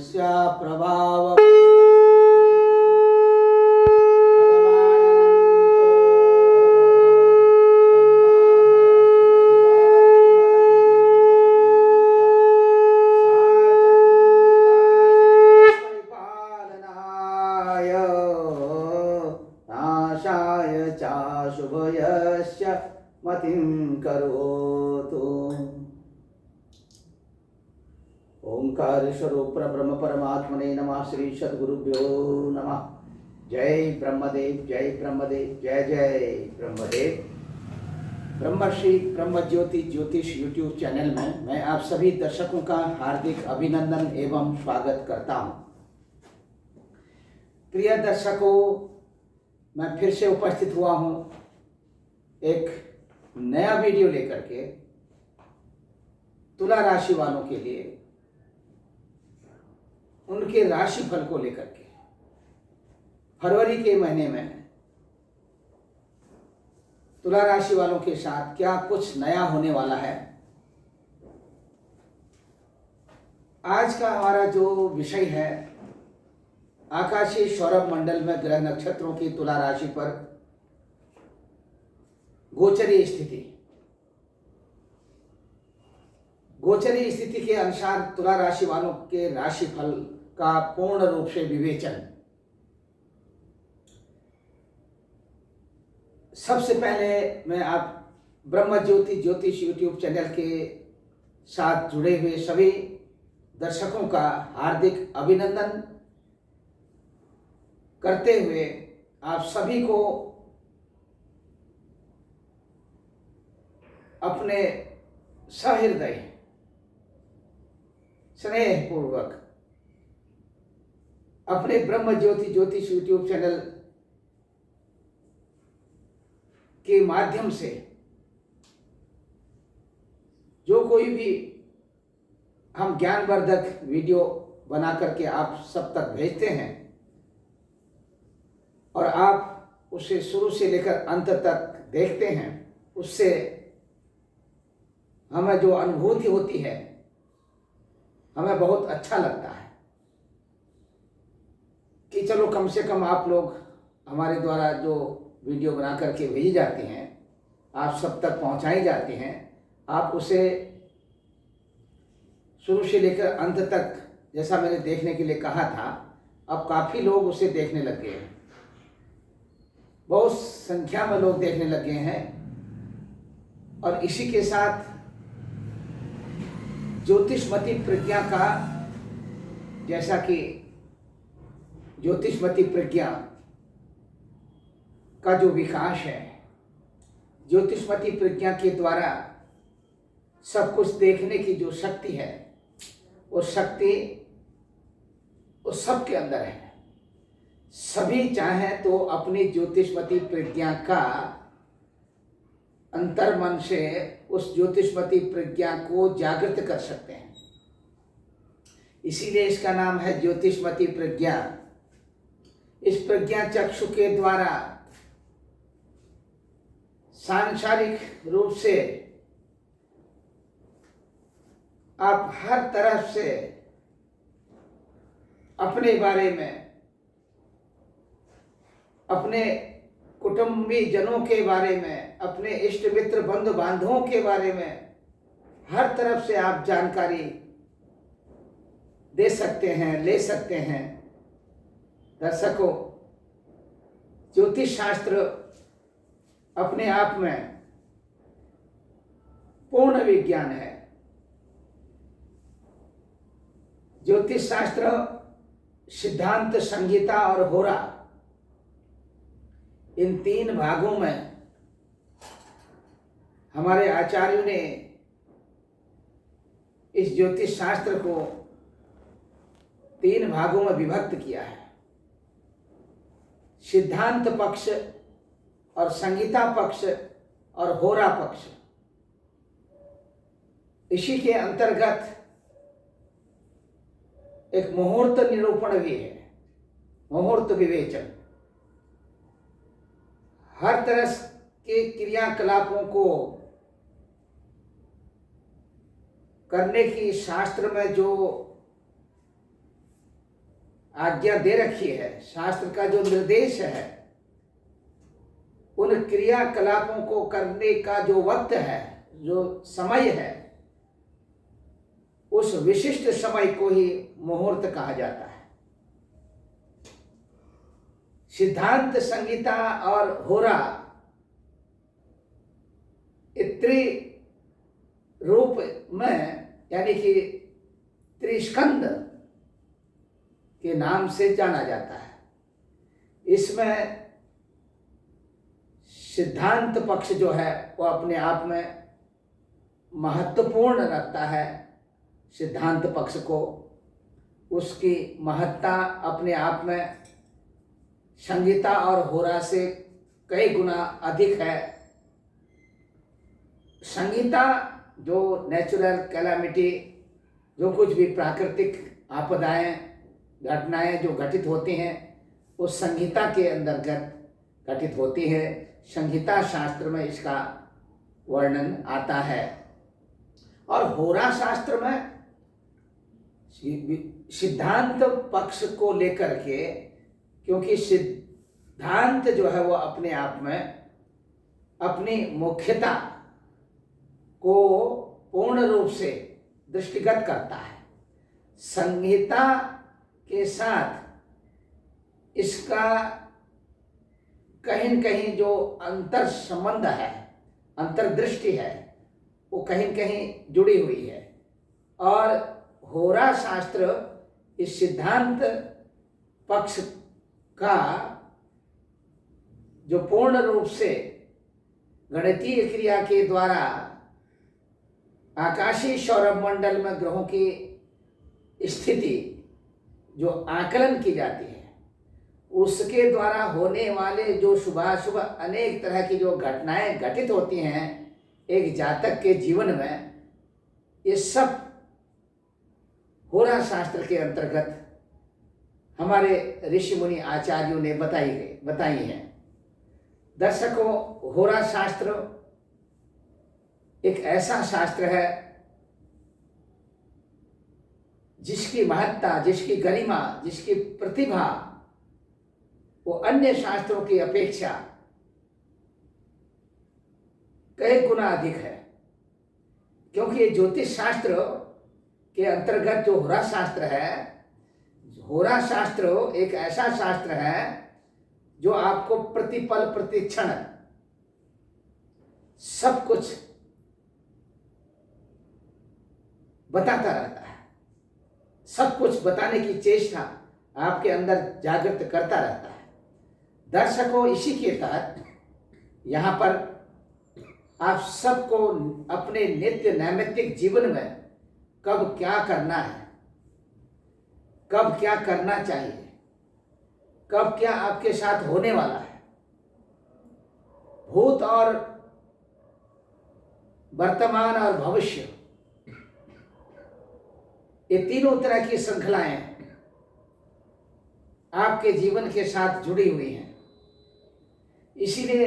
यस्य प्रभाव शुभयस्य मतिं करोतु। ओंकार स्वरूप ब्रह्म परमात्मने नमः। श्री सद्गुरुभ्यो नमः। जय ब्रह्मदेव, जय ब्रह्मदेव, जय जय ब्रह्मदेव। ब्रह्मश्री ब्रह्म ज्योति ज्योतिष यूट्यूब चैनल में मैं आप सभी दर्शकों का हार्दिक अभिनंदन एवं स्वागत करता हूं। प्रिय दर्शकों, मैं फिर से उपस्थित हुआ हूं एक नया वीडियो लेकर के तुला राशि वालों के लिए, उनके राशि फल को लेकर के। फरवरी के महीने में तुला राशि वालों के साथ क्या कुछ नया होने वाला है। आज का हमारा जो विषय है, आकाशीय सौरभ मंडल में ग्रह नक्षत्रों की तुला राशि पर गोचरीय स्थिति। गोचरीय स्थिति के अनुसार तुला राशि वालों के राशि फल का पूर्ण रूप से विवेचन। सबसे पहले मैं आप ब्रह्म ज्योति ज्योतिष यूट्यूब चैनल के साथ जुड़े हुए सभी दर्शकों का हार्दिक अभिनंदन करते हुए आप सभी को अपने सहृदय स्नेह पूर्वक अपने ब्रह्म ज्योति ज्योतिष यूट्यूब चैनल के माध्यम से जो कोई भी हम ज्ञानवर्धक वीडियो बना करके आप सब तक भेजते हैं और आप उसे शुरू से लेकर अंत तक देखते हैं, उससे हमें जो अनुभूति होती है, हमें बहुत अच्छा लगता है कि चलो कम से कम आप लोग हमारे द्वारा जो वीडियो बना करके भेजी जाती हैं, आप सब तक पहुंचाई जाती हैं, आप उसे शुरू से लेकर अंत तक, जैसा मैंने देखने के लिए कहा था, अब काफ़ी लोग उसे देखने लग गए हैं। बहुत संख्या में लोग देखने लग गए हैं और इसी के साथ ज्योतिषमती प्रज्ञा का, जैसा कि ज्योतिषमती प्रज्ञा का जो विकास है, ज्योतिषमती प्रज्ञा के द्वारा सब कुछ देखने की जो शक्ति है, वो शक्ति उस सब के अंदर है। सभी चाहें तो अपनी ज्योतिषमती प्रज्ञा का अंतर्मन से उस ज्योतिषमती प्रज्ञा को जागृत कर सकते हैं। इसीलिए इसका नाम है ज्योतिषमती प्रज्ञा। इस प्रज्ञा चक्षु के द्वारा सांसारिक रूप से आप हर तरफ से अपने बारे में, अपने कुटुंबी जनों के बारे में, अपने इष्ट मित्र बंधु बांधवों के बारे में हर तरफ से आप जानकारी दे सकते हैं, ले सकते हैं। दर्शकों, ज्योतिष शास्त्र अपने आप में पूर्ण विज्ञान है। ज्योतिष शास्त्र, सिद्धांत, संहिता और होरा, इन तीन भागों में हमारे आचार्यों ने इस ज्योतिष शास्त्र को तीन भागों में विभक्त किया है। सिद्धांत पक्ष और संहिता पक्ष और होरा पक्ष। इसी के अंतर्गत एक मुहूर्त निरूपण भी है, मुहूर्त विवेचन। हर तरह के क्रियाकलापों को करने की शास्त्र में जो आज्ञा दे रखी है, शास्त्र का जो निर्देश है, उन क्रियाकलापों को करने का जो वक्त है, जो समय है, उस विशिष्ट समय को ही मुहूर्त कहा जाता है। सिद्धांत, संहिता और होरा त्रि रूप में, यानी कि त्रिस्कंद के नाम से जाना जाता है। इसमें सिद्धांत पक्ष जो है वो अपने आप में महत्वपूर्ण रखता है। सिद्धांत पक्ष को, उसकी महत्ता अपने आप में संहिता और होरा से कई गुना अधिक है। संहिता जो नेचुरल कैलामिटी, जो कुछ भी प्राकृतिक आपदाएं, घटनाएं जो घटित होती हैं, वो संहिता के अंतर्गत घटित होती है। संहिता शास्त्र में इसका वर्णन आता है। और होरा शास्त्र में सिद्धांत पक्ष को लेकर के, क्योंकि सिद्धांत जो है वो अपने आप में अपनी मुख्यता को पूर्ण रूप से दृष्टिगत करता है। संहिता के साथ इसका कहीं न कहीं जो अंतर संबंध है, अंतर्दृष्टि है, वो कहीं न कहीं जुड़ी हुई है। और होरा शास्त्र इस सिद्धांत पक्ष का जो पूर्ण रूप से गणितीय क्रिया के द्वारा आकाशीय सौरमंडल में ग्रहों की स्थिति जो आकलन की जाती है, उसके द्वारा होने वाले जो शुभाशुभ अनेक तरह की जो घटनाएं घटित होती हैं एक जातक के जीवन में, ये सब होरा शास्त्र के अंतर्गत हमारे ऋषि मुनि आचार्यों ने बताई हैं। दर्शकों, होरा शास्त्र एक ऐसा शास्त्र है जिसकी महत्ता, जिसकी गरिमा, जिसकी प्रतिभा वो अन्य शास्त्रों की अपेक्षा कई गुना अधिक है। क्योंकि ये ज्योतिष शास्त्र के अंतर्गत जो होरा शास्त्र है, होरा शास्त्र एक ऐसा शास्त्र है जो आपको प्रतिपल प्रतिक्षण सब कुछ बताता रहता है। सब कुछ बताने की चेष्टा आपके अंदर जागृत करता रहता है। दर्शकों, इसी के तहत यहाँ पर आप सबको अपने नित्य नैमित्तिक जीवन में कब क्या करना है, कब क्या करना चाहिए, कब क्या आपके साथ होने वाला है, भूत और वर्तमान और भविष्य, ये तीनों तरह की श्रृंखलाएं आपके जीवन के साथ जुड़ी हुई हैं। इसीलिए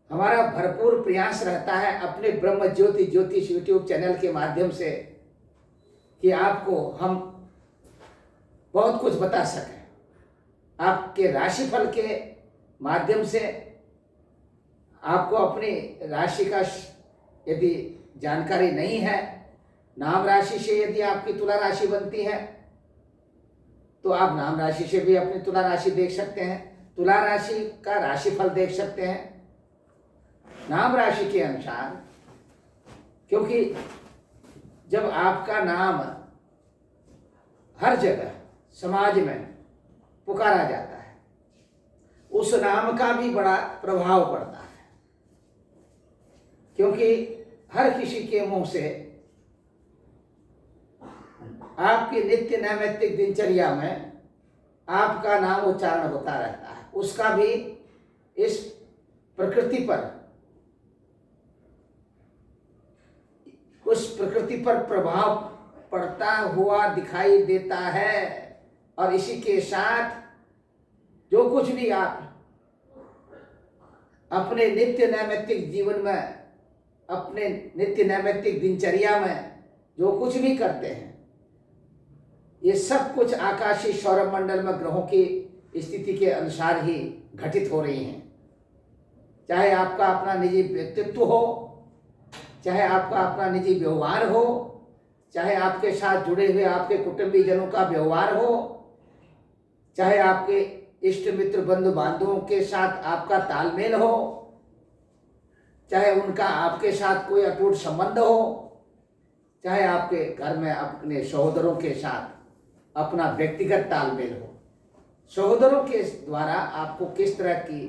हमारा भरपूर प्रयास रहता है अपने ब्रह्म ज्योति ज्योतिष यूट्यूब चैनल के माध्यम से कि आपको हम बहुत कुछ बता सकें। आपके राशिफल के माध्यम से आपको अपनी राशि का यदि जानकारी नहीं है, नाम राशि से यदि आपकी तुला राशि बनती है तो आप नाम राशि से भी अपनी तुला राशि देख सकते हैं, तुला राशि का राशिफल देख सकते हैं नाम राशि के अनुसार। क्योंकि जब आपका नाम हर जगह समाज में पुकारा जाता है, उस नाम का भी बड़ा प्रभाव पड़ता है। क्योंकि हर किसी के मुंह से आपकी नित्य नैमित्तिक दिनचर्या में आपका नाम उच्चारण होता रहता है, उसका भी इस प्रकृति पर, उस प्रकृति पर प्रभाव पड़ता हुआ दिखाई देता है। और इसी के साथ जो कुछ भी आप अपने नित्य नैमित्तिक जीवन में, अपने नित्य नैमित्तिक दिनचर्या में जो कुछ भी करते हैं, ये सब कुछ आकाशीय सौरमंडल में ग्रहों की स्थिति के अनुसार ही घटित हो रही हैं। चाहे आपका अपना निजी व्यक्तित्व हो, चाहे आपका अपना निजी व्यवहार हो, चाहे आपके साथ जुड़े हुए आपके कुटुंबीजनों का व्यवहार हो, चाहे आपके इष्ट मित्र बंधु बांधवों के साथ आपका तालमेल हो, चाहे उनका आपके साथ कोई अटूट संबंध हो, चाहे आपके घर में अपने सहोदरों के साथ अपना व्यक्तिगत तालमेल हो। सहोदरों के द्वारा आपको किस तरह की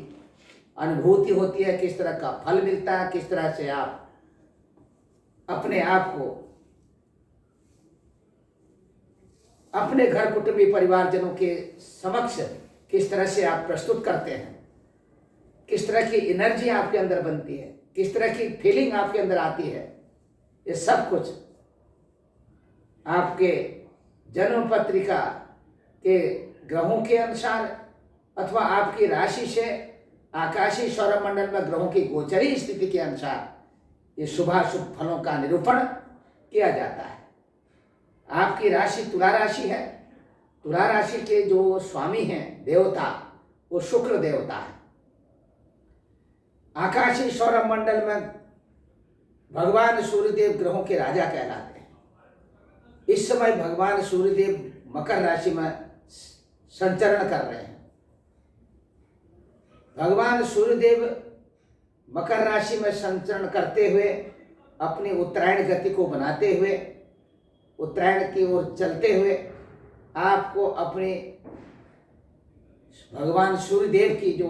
अनुभूति होती है, किस तरह का फल मिलता है, किस तरह से आप अपने आप को अपने घर कुटुंबी परिवारजनों के समक्ष किस तरह से आप प्रस्तुत करते हैं, किस तरह की एनर्जी आपके अंदर बनती है, किस तरह की फीलिंग आपके अंदर आती है, ये सब कुछ आपके जन्म पत्रिका के ग्रहों के अनुसार अथवा आपकी राशि से आकाशीय सौरमंडल में ग्रहों की गोचरी स्थिति के अनुसार ये शुभाशुभ फलों का निरूपण किया जाता है। आपकी राशि तुला राशि है। तुला राशि के जो स्वामी हैं देवता, वो शुक्र देवता है। आकाशीय सौरमंडल में भगवान सूर्यदेव ग्रहों के राजा कहलाते हैं। इस समय भगवान सूर्यदेव मकर राशि में संचरण कर रहे हैं। भगवान सूर्यदेव मकर राशि में संचरण करते हुए अपनी उत्तरायण गति को बनाते हुए, उत्तरायण की ओर चलते हुए आपको अपने भगवान सूर्यदेव की जो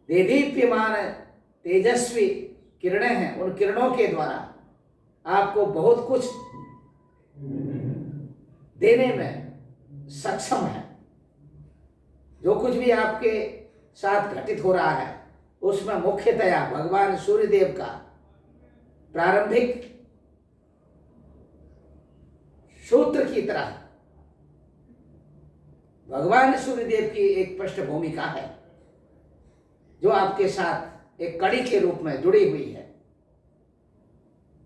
देदीप्यमान तेजस्वी किरणें हैं, उन किरणों के द्वारा आपको बहुत कुछ देने में सक्षम है। जो कुछ भी आपके साथ घटित हो रहा है उसमें मुख्यतया भगवान सूर्यदेव का प्रारंभिक सूत्र की तरह भगवान सूर्यदेव की एक पृष्ठभूमिका है जो आपके साथ एक कड़ी के रूप में जुड़ी हुई है।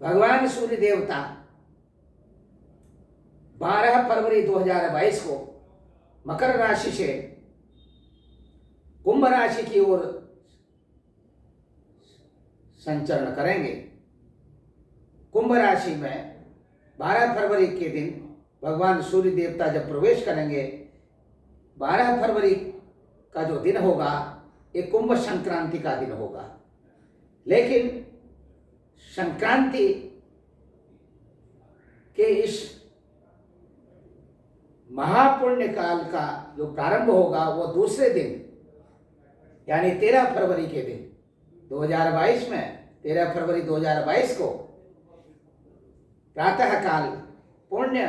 भगवान सूर्य देवता 12 फरवरी 2022 को मकर राशि से कुंभ राशि की ओर संचरण करेंगे। कुंभ राशि में 12 फरवरी के दिन भगवान सूर्य देवता जब प्रवेश करेंगे, 12 फरवरी का जो दिन होगा एक कुंभ संक्रांति का दिन होगा। लेकिन संक्रांति के इस महापुण्य काल का जो प्रारंभ होगा वो दूसरे दिन यानी 13 फरवरी के दिन 2022 में 13 फरवरी 2022 को प्रातः काल पुण्य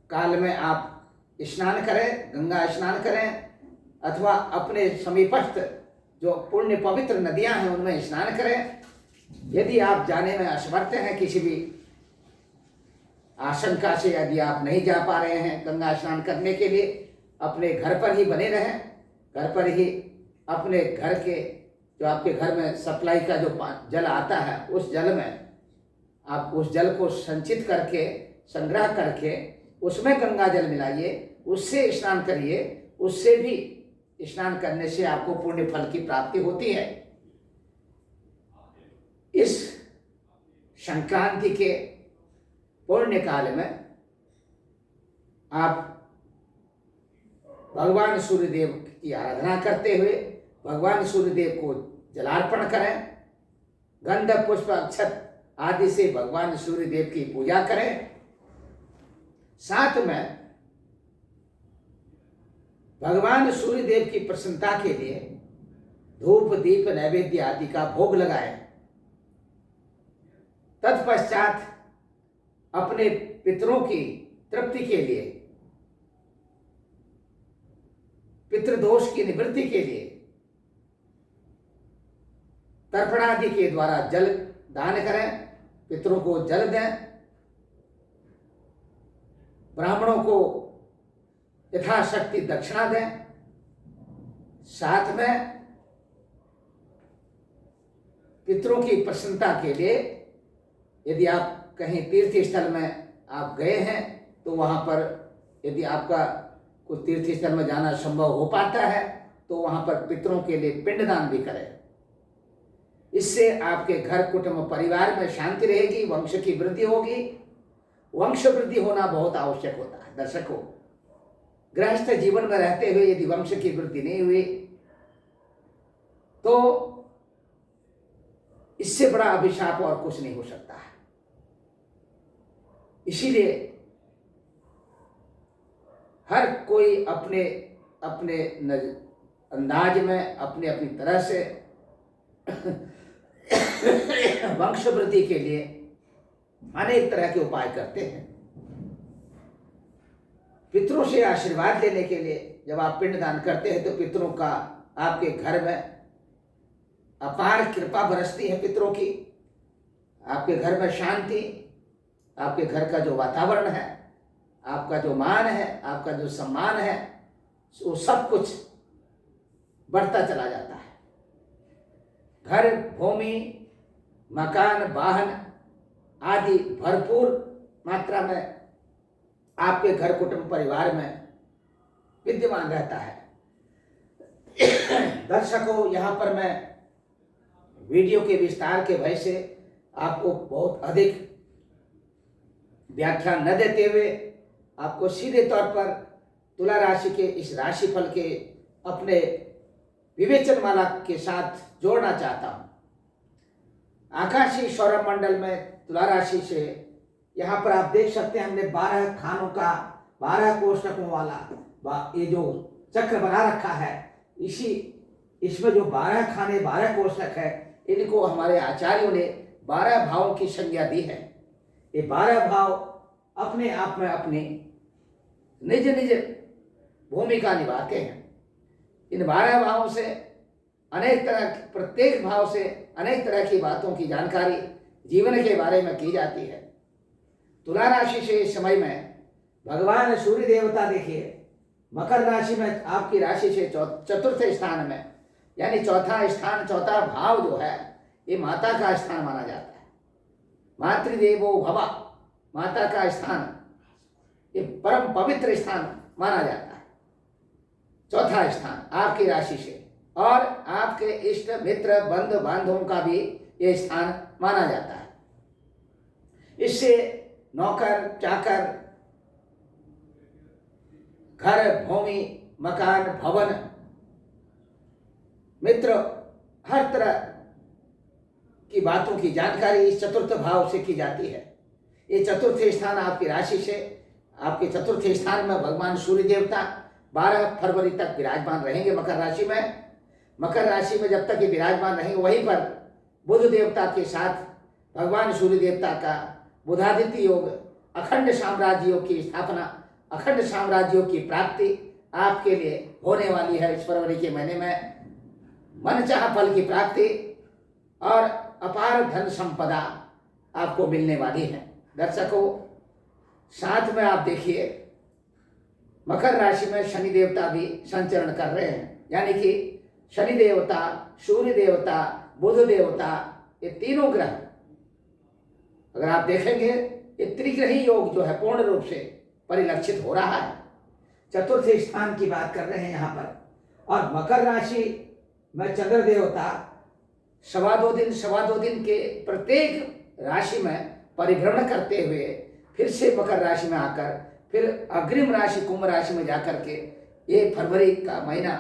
काल में आप स्नान करें, गंगा स्नान करें अथवा अपने समीपस्थ जो पुण्य पवित्र नदियां हैं उनमें स्नान करें। यदि आप जाने में असमर्थ हैं, किसी भी आशंका से यदि आप नहीं जा पा रहे हैं गंगा स्नान करने के लिए, अपने घर पर ही बने रहें। घर पर ही अपने घर के जो आपके घर में सप्लाई का जो जल आता है उस जल में आप उस जल को संचित करके संग्रह करके उसमें गंगा जल मिलाइए, उससे स्नान करिए। उससे भी स्नान करने से आपको पुण्य फल की प्राप्ति होती है। इस संक्रांति के पुण्य काल में आप भगवान सूर्यदेव की आराधना करते हुए भगवान सूर्यदेव को जलार्पण करें, गंध पुष्प अक्षत आदि से भगवान सूर्यदेव की पूजा करें। साथ में भगवान सूर्यदेव की प्रसन्नता के लिए धूप दीप नैवेद्य आदि का भोग लगाएं। तत्पश्चात अपने पितरों की तृप्ति के लिए, पितृदोष की निवृत्ति के लिए तर्पणादि के द्वारा जल दान करें, पितरों को जल दें, ब्राह्मणों को यथाशक्ति दक्षिणा दें। साथ में पितरों की प्रसन्नता के लिए यदि आप कहीं तीर्थ स्थल में आप गए हैं तो वहाँ पर यदि आपका कोई तीर्थ स्थल में जाना संभव हो पाता है तो वहाँ पर पितरों के लिए पिंडदान भी करें। इससे आपके घर कुटुंब परिवार में शांति रहेगी, वंश की वृद्धि होगी। वंश वृद्धि होना बहुत आवश्यक होता है। दर्शकों, गृहस्थ जीवन में रहते हुए यदि वंश की वृद्धि नहीं हुई तो इससे बड़ा अभिशाप और कुछ नहीं हो सकता है। इसीलिए हर कोई अपने अपने अंदाज में अपनी अपनी तरह से वंश वृद्धि के लिए अनेक तरह के उपाय करते हैं। पितरों से आशीर्वाद लेने के लिए जब आप पिंडदान करते हैं तो पितरों का आपके घर में अपार कृपा बरसती है। पितरों की आपके घर में शांति, आपके घर का जो वातावरण है, आपका जो मान है, आपका जो सम्मान है, वो सब कुछ बढ़ता चला जाता है। घर, भूमि, मकान, वाहन आदि भरपूर मात्रा में आपके घर कुटुंब परिवार में विद्यमान रहता है। दर्शकों, यहाँ पर मैं वीडियो के विस्तार के भय से आपको बहुत अधिक व्याख्या न देते हुए आपको सीधे तौर पर तुला राशि के इस राशिफल के अपने विवेचन माला के साथ जोड़ना चाहता हूँ। आकाशीय सौरमंडल में तुला राशि से यहाँ पर आप देख सकते हैं हमने 12 खानों का 12 कोष्ठकों वाला ये जो चक्र बना रखा है। इसमें जो 12 खाने 12 कोष्ठक है, इनको हमारे आचार्यों ने 12 भावों की संज्ञा दी है। ये 12 भाव अपने आप में अपनी निज निज भूमिका निभाते हैं। इन 12 भावों से प्रत्येक भाव से अनेक तरह की बातों की जानकारी जीवन के बारे में की जाती है। तुला राशि से इस समय में भगवान सूर्य देवता देखिए मकर राशि में आपकी राशि से चतुर्थ स्थान में, यानी चौथा स्थान, चौथा भाव जो है ये माता का स्थान माना जाता है। मातृदेवो भव, माता का स्थान ये परम पवित्र स्थान माना जाता है। चौथा स्थान आपकी राशि से, और आपके इष्ट मित्र बंधु बांधवों का भी ये स्थान माना जाता है। इससे नौकर चाकर, घर, भूमि, मकान, भवन, मित्र, हर तरह की बातों की जानकारी इस चतुर्थ भाव से की जाती है। ये चतुर्थ स्थान आपकी राशि से, आपके चतुर्थ स्थान में भगवान सूर्य देवता 12 फरवरी तक विराजमान रहेंगे मकर राशि में। मकर राशि में जब तक ये विराजमान रहेंगे वहीं पर बुध देवता के साथ भगवान सूर्य देवता का बुधादित्य योग, अखंड साम्राज्य योग की स्थापना, अखंड साम्राज्यों की प्राप्ति आपके लिए होने वाली है। इस फरवरी के महीने में मनचाहा फल की प्राप्ति और अपार धन संपदा आपको मिलने वाली है। दर्शकों, साथ में आप देखिए मकर राशि में शनि देवता भी संचरण कर रहे हैं, यानी कि शनि देवता, सूर्य देवता, बुध देवता, ये तीनों ग्रह अगर आप देखेंगे ये त्रिग्रही योग जो है पूर्ण रूप से परिलक्षित हो रहा है। चतुर्थ स्थान की बात कर रहे हैं यहाँ पर। और मकर राशि में चंद्र देवता 2.25 दिन के प्रत्येक राशि में परिभ्रमण करते हुए फिर से मकर राशि में आकर फिर अग्रिम राशि कुंभ राशि में जाकर के ये फरवरी का महीना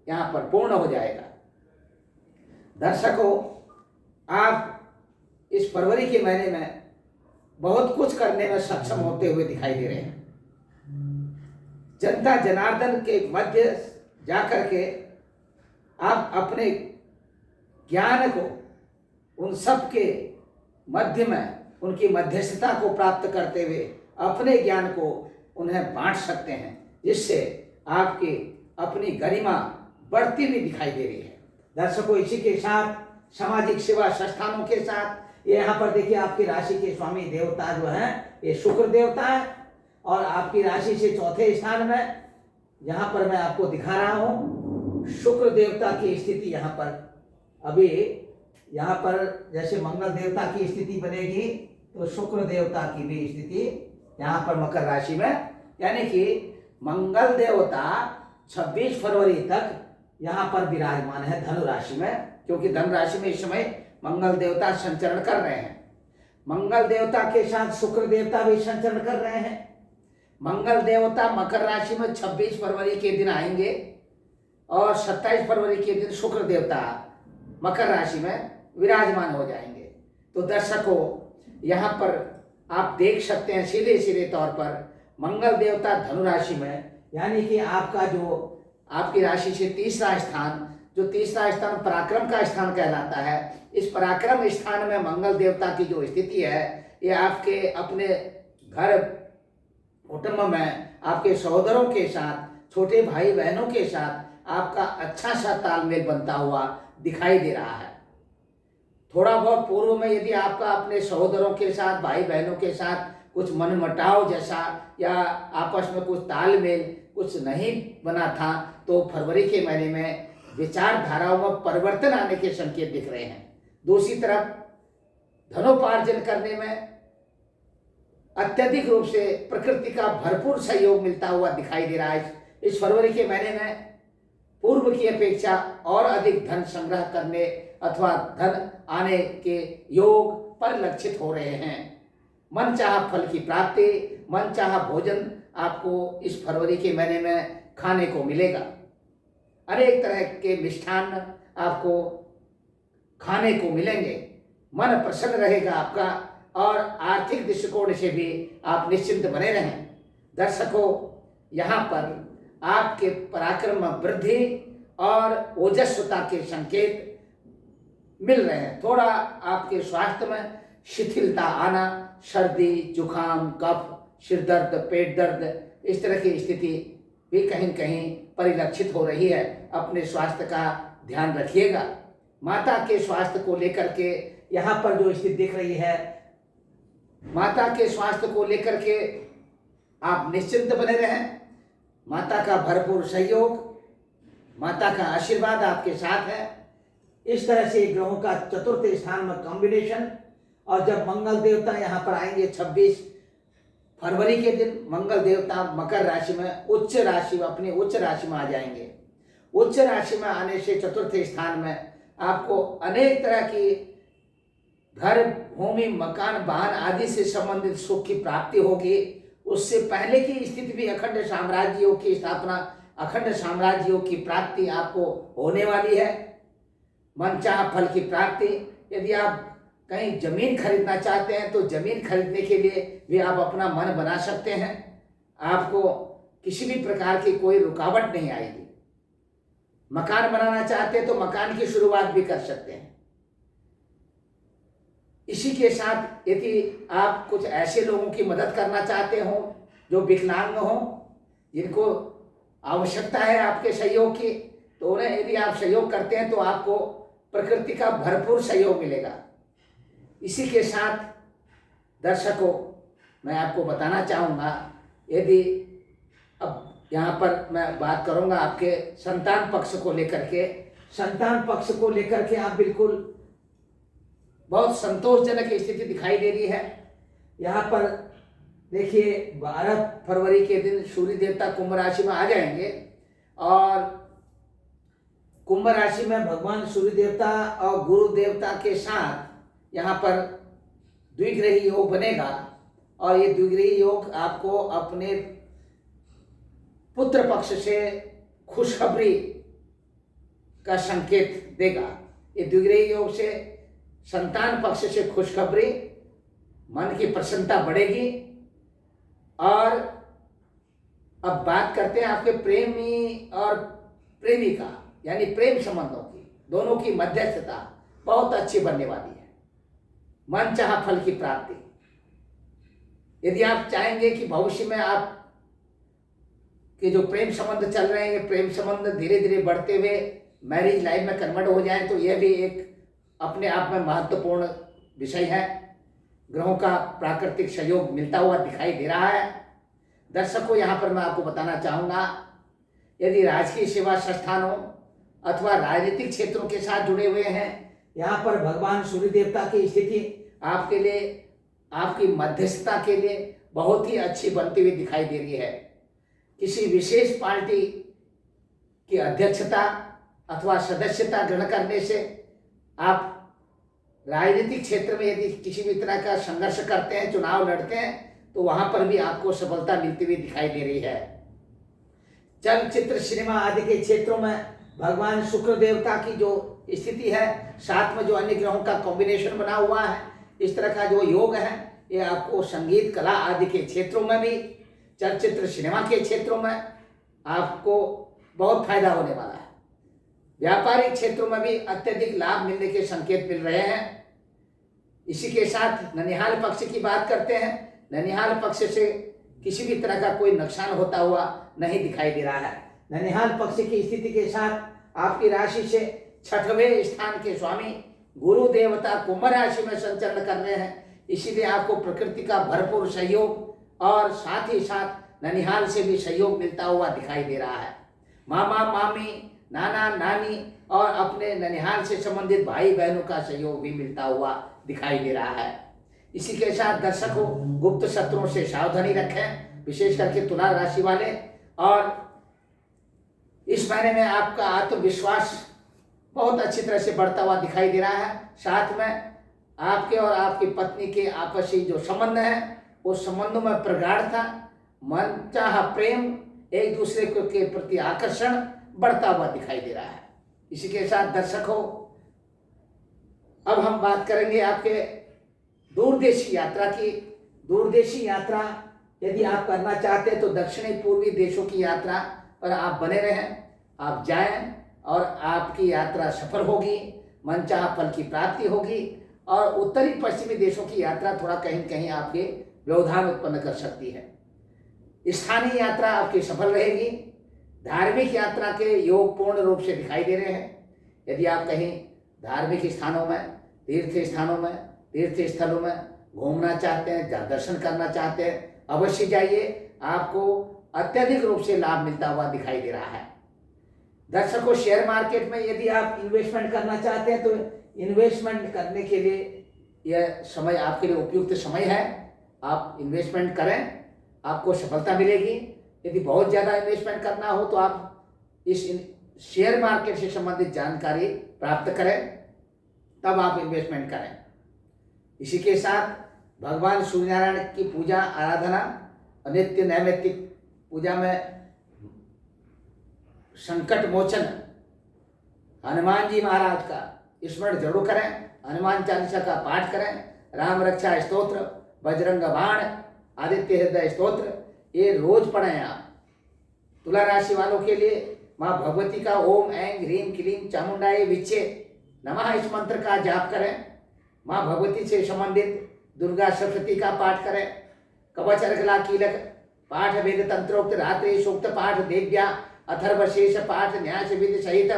यहाँ पर पूर्ण हो जाएगा। दर्शकों, आप इस फरवरी के महीने में बहुत कुछ करने में सक्षम होते हुए दिखाई दे रहे हैं। जनता जनार्दन के मध्य जाकर के आप अपने ज्ञान को उन सब के मध्य में उनकी मध्यस्थता को प्राप्त करते हुए अपने ज्ञान को उन्हें बांट सकते हैं, जिससे आपकी अपनी गरिमा बढ़ती हुई दिखाई दे रही है। दर्शकों, इसी के साथ सामाजिक सेवा संस्थानों के साथ यहाँ पर देखिए आपकी राशि के स्वामी देवता जो है ये शुक्र देवता है, और आपकी राशि से चौथे स्थान में यहाँ पर मैं आपको दिखा रहा हूँ शुक्र देवता की स्थिति। यहाँ पर अभी जैसे मंगल देवता की स्थिति बनेगी तो शुक्र देवता की भी स्थिति यहाँ पर मकर राशि में, यानी कि मंगल देवता 26 फरवरी तक यहाँ पर विराजमान है धनु राशि में, क्योंकि धनु राशि में इस समय मंगल देवता संचरण कर रहे हैं। मंगल देवता के साथ शुक्र देवता भी संचरण कर रहे हैं। मंगल देवता मकर राशि में 26 फरवरी के दिन आएंगे और 27 फरवरी के दिन शुक्र देवता मकर राशि में विराजमान हो जाएंगे। तो दर्शकों, यहाँ पर आप देख सकते हैं सीधे सीधे तौर पर मंगल देवता धनु राशि में, यानी कि आपका जो आपकी राशि से तीसरा स्थान, जो तीसरा स्थान पराक्रम का स्थान कहलाता है, इस पराक्रम स्थान में मंगल देवता की जो स्थिति है, ये आपके अपने घर कुटुंब में आपके सहोदरों के साथ, छोटे भाई बहनों के साथ आपका अच्छा सा तालमेल बनता हुआ दिखाई दे रहा है। थोड़ा बहुत पूर्व में यदि आपका अपने सहोदरों के साथ, भाई बहनों के साथ कुछ मनमुटाव जैसा या आपस में कुछ तालमेल कुछ नहीं बना था, तो फरवरी के महीने में विचारधाराओं में परिवर्तन आने के संकेत दिख रहे हैं। दूसरी तरफ धनोपार्जन करने में अत्यधिक रूप से प्रकृति का भरपूर सहयोग मिलता हुआ दिखाई दे रहा है। इस फरवरी के महीने में पूर्व की अपेक्षा और अधिक धन संग्रह करने अथवा धन आने के योग परिलक्षित हो रहे हैं। मनचाहा फल की प्राप्ति, मनचाहा भोजन आपको इस फरवरी के महीने में खाने को मिलेगा। अनेक तरह के मिष्ठान्न आपको खाने को मिलेंगे। मन प्रसन्न रहेगा आपका और आर्थिक दृष्टिकोण से भी आप निश्चिंत बने रहें। दर्शकों, यहाँ पर आपके पराक्रम में वृद्धि और ओजस्वता के संकेत मिल रहे हैं। थोड़ा आपके स्वास्थ्य में शिथिलता आना, सर्दी, जुखाम, कफ, सिर दर्द, पेट दर्द, इस तरह की स्थिति भी कहीं न कहीं परिलक्षित हो रही है। अपने स्वास्थ्य का ध्यान रखिएगा। माता के स्वास्थ्य को लेकर के यहाँ पर जो स्थिति दिख रही है, माता के स्वास्थ्य को लेकर के आप निश्चिंत बने रहें। माता का भरपूर सहयोग, माता का आशीर्वाद आपके साथ है। इस तरह से ग्रहों का चतुर्थ स्थान में कॉम्बिनेशन, और जब मंगल देवता यहाँ पर आएंगे 26 फरवरी के दिन, मंगल देवता मकर राशि में उच्च राशि, अपनी उच्च राशि में आ जाएंगे। उच्च राशि में आने से चतुर्थ स्थान में आपको अनेक तरह की घर, भूमि, मकान, वाहन आदि से संबंधित सुख की प्राप्ति होगी। उससे पहले की स्थिति भी अखंड साम्राज्यों की स्थापना, अखंड साम्राज्यों की प्राप्ति आपको होने वाली है। मनचाहा फल की प्राप्ति, यदि आप कहीं जमीन खरीदना चाहते हैं तो जमीन खरीदने के लिए भी आप अपना मन बना सकते हैं। आपको किसी भी प्रकार की कोई रुकावट नहीं आएगी। मकान बनाना चाहते हैं तो मकान की शुरुआत भी कर सकते हैं। इसी के साथ यदि आप कुछ ऐसे लोगों की मदद करना चाहते हो जो विकलांग हो, जिनको आवश्यकता है आपके सहयोग की, तो उन्हें यदि आप सहयोग करते हैं तो आपको प्रकृति का भरपूर सहयोग मिलेगा। इसी के साथ दर्शकों, मैं आपको बताना चाहूँगा, यदि अब यहाँ पर मैं बात करूँगा आपके संतान पक्ष को लेकर के। संतान पक्ष को लेकर के आप बिल्कुल बहुत संतोषजनक स्थिति दिखाई दे रही है। यहाँ पर देखिए 12 फरवरी के दिन सूर्य देवता कुंभ राशि में आ जाएंगे और कुंभ राशि में भगवान सूर्य देवता और गुरु देवता के साथ यहाँ पर द्विग्रही योग बनेगा। और ये द्विग्रही योग आपको अपने पुत्र पक्ष से खुशखबरी का संकेत देगा। ये द्विग्रही योग से संतान पक्ष से खुशखबरी, मन की प्रसन्नता बढ़ेगी। और अब बात करते हैं आपके प्रेमी और प्रेमिका, यानी प्रेम संबंधों की, दोनों की मध्यस्थता बहुत अच्छी बनने वाली है। मनचाहा फल की प्राप्ति, यदि आप चाहेंगे कि भविष्य में आप के जो प्रेम संबंध चल रहे हैं, ये प्रेम संबंध धीरे धीरे बढ़ते हुए मैरिज लाइफ में कन्वर्ट हो जाए, तो यह भी एक अपने आप में महत्वपूर्ण विषय है। ग्रहों का प्राकृतिक सहयोग मिलता हुआ दिखाई दे रहा है। दर्शकों, यहाँ पर मैं आपको बताना चाहूँगा, यदि राजकीय सेवा संस्थानों अथवा राजनीतिक क्षेत्रों के साथ जुड़े हुए हैं, यहाँ पर भगवान सूर्य देवता की स्थिति आपके लिए, आपकी मध्यस्थता के लिए बहुत ही अच्छी बनती हुई दिखाई दे रही है। किसी विशेष पार्टी की अध्यक्षता अथवा सदस्यता ग्रहण करने से आप राजनीतिक क्षेत्र में यदि किसी भी तरह का संघर्ष करते हैं, चुनाव लड़ते हैं, तो वहां पर भी आपको सफलता मिलती हुई दिखाई दे रही है। चलचित्र, सिनेमा आदि के क्षेत्रों में भगवान शुक्र देवता की जो स्थिति है, साथ में जो अन्य ग्रहों का कॉम्बिनेशन बना हुआ है, इस तरह का जो योग है, ये आपको संगीत, कला आदि के क्षेत्रों में भी, चलचित्र, सिनेमा के क्षेत्रों में आपको बहुत फायदा होने वाला है। व्यापारिक क्षेत्रों में भी अत्यधिक लाभ मिलने के संकेत मिल रहे हैं। इसी के साथ ननिहाल पक्ष की बात करते हैं। ननिहाल पक्ष से किसी भी तरह का कोई नुकसान होता हुआ नहीं दिखाई दे रहा है। ननिहाल पक्ष की स्थिति के साथ आपकी राशि से 6वें स्थान के स्वामी गुरु देवता कुंभ राशि में संचरण कर रहे हैं, इसीलिए आपको प्रकृति का भरपूर सहयोग और साथ ही साथ ननिहाल से भी सहयोग मिलता हुआ दिखाई दे रहा है। मामा, मामी, नाना, नानी और अपने ननिहाल से संबंधित भाई बहनों का सहयोग भी मिलता हुआ दिखाई दे रहा है। इसी के साथ दर्शकों, गुप्त शत्रुओं से सावधानी रखें, विशेष करके तुला राशि वाले। और इस महीने में आपका आत्मविश्वास बहुत अच्छी तरह से बढ़ता हुआ दिखाई दे रहा है। साथ में आपके और आपकी पत्नी के आपसी जो संबंध है, उस संबंधों में प्रगाढ़ता, मनचाहा प्रेम, एक दूसरे के प्रति आकर्षण बढ़ता हुआ दिखाई दे रहा है। इसी के साथ दर्शकों, अब हम बात करेंगे आपके दूरदेशी यात्रा की। दूरदेशी यात्रा यदि आप करना चाहते हैं तो दक्षिणी पूर्वी देशों की यात्रा पर आप बने रहें, आप जाएं और आपकी यात्रा सफल होगी, मनचाहा फल की प्राप्ति होगी। और उत्तरी पश्चिमी देशों की यात्रा थोड़ा कहीं कहीं आपके व्यवधान उत्पन्न कर सकती है। स्थानीय यात्रा आपकी सफल रहेगी। धार्मिक यात्रा के योग पूर्ण रूप से दिखाई दे रहे हैं। यदि आप कहीं धार्मिक स्थानों में, तीर्थ स्थानों में, तीर्थ स्थलों में घूमना चाहते हैं, जहाँ दर्शन करना चाहते हैं, अवश्य जाइए, आपको अत्यधिक रूप से लाभ मिलता हुआ दिखाई दे रहा है। दर्शकों, शेयर मार्केट में यदि आप इन्वेस्टमेंट करना चाहते हैं तो इन्वेस्टमेंट करने के लिए यह समय आपके लिए उपयुक्त समय है। आप इन्वेस्टमेंट करें, आपको सफलता मिलेगी। यदि बहुत ज़्यादा इन्वेस्टमेंट करना हो तो आप इस शेयर मार्केट से संबंधित जानकारी प्राप्त करें, तब आप इन्वेस्टमेंट करें। इसी के साथ भगवान सूर्यनारायण की पूजा आराधना, नित्य नैमित्तिक पूजा में संकट मोचन हनुमान जी महाराज का स्मरण जरूर करें। हनुमान चालीसा का पाठ करें। राम रक्षा स्तोत्र, बजरंग बाण, आदित्य हृदय स्तोत्र, ये रोज पढ़ें आप। तुला राशि वालों के लिए माँ भगवती का ओम ऐं ह्रीं क्लीं चामुंडाय विच्चे नमः इस मंत्र का जाप करें। माँ भगवती से संबंधित दुर्गा सप्तशती का पाठ करें। कवच अर्गला कीलक पाठ, वेद तंत्रोक्त रात्रि सूक्त पाठ, देव्या अथर्वशेष पाठ, न्यास विधि सहित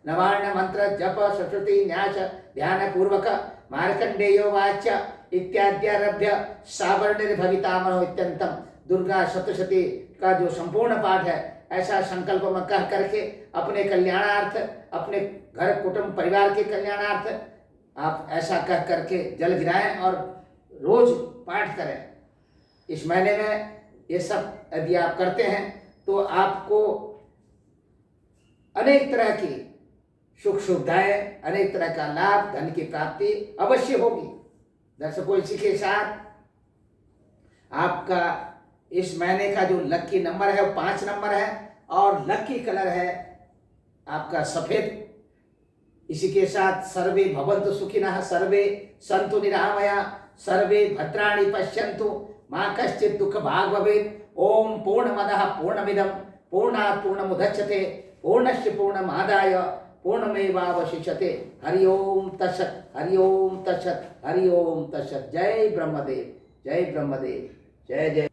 नवार्ण मंत्र जप, सरस्वती न्यास ध्यान पूर्वक, मार्कंडेयो वाच्य इत्याद्यारभ्य सावर्ण भविता मनो इत्यंतम दुर्गा सप्तशती का जो संपूर्ण पाठ है, ऐसा संकल्प में कह करके अपने कल्याणार्थ, अपने घर कुटुंब परिवार के कल्याणार्थ आप ऐसा कह करके जल गिराएं और रोज पाठ करें। इस महीने में ये सब यदि आप करते हैं तो आपको अनेक तरह की सुख सुविधाएं, अनेक तरह का लाभ, धन की प्राप्ति अवश्य होगी। दर्शकों, इसी के साथ आपका इस महीने का जो लकी नंबर है वो 5 नंबर है और लकी कलर है आपका सफेद। इसी के साथ सर्वे भवन्तु सुखिनः, सर्वे सन्तु निरामया, सर्वे भद्राणि पश्यन्तु, मा कश्चित् दुःख भाग् भवेत्। ओम पूर्णमदः पूर्णमिदं पूर्णात् पूर्णमुदच्यते पूर्णस्य पूर्णमादाय पूर्णमेवावशिष्यते। हरि ओम तत्सत्, हरि ओम तत्सत्, हरि ओम तत्सत्। जय ब्रह्मदेव, जय ब्रह्मदेव, जय जय।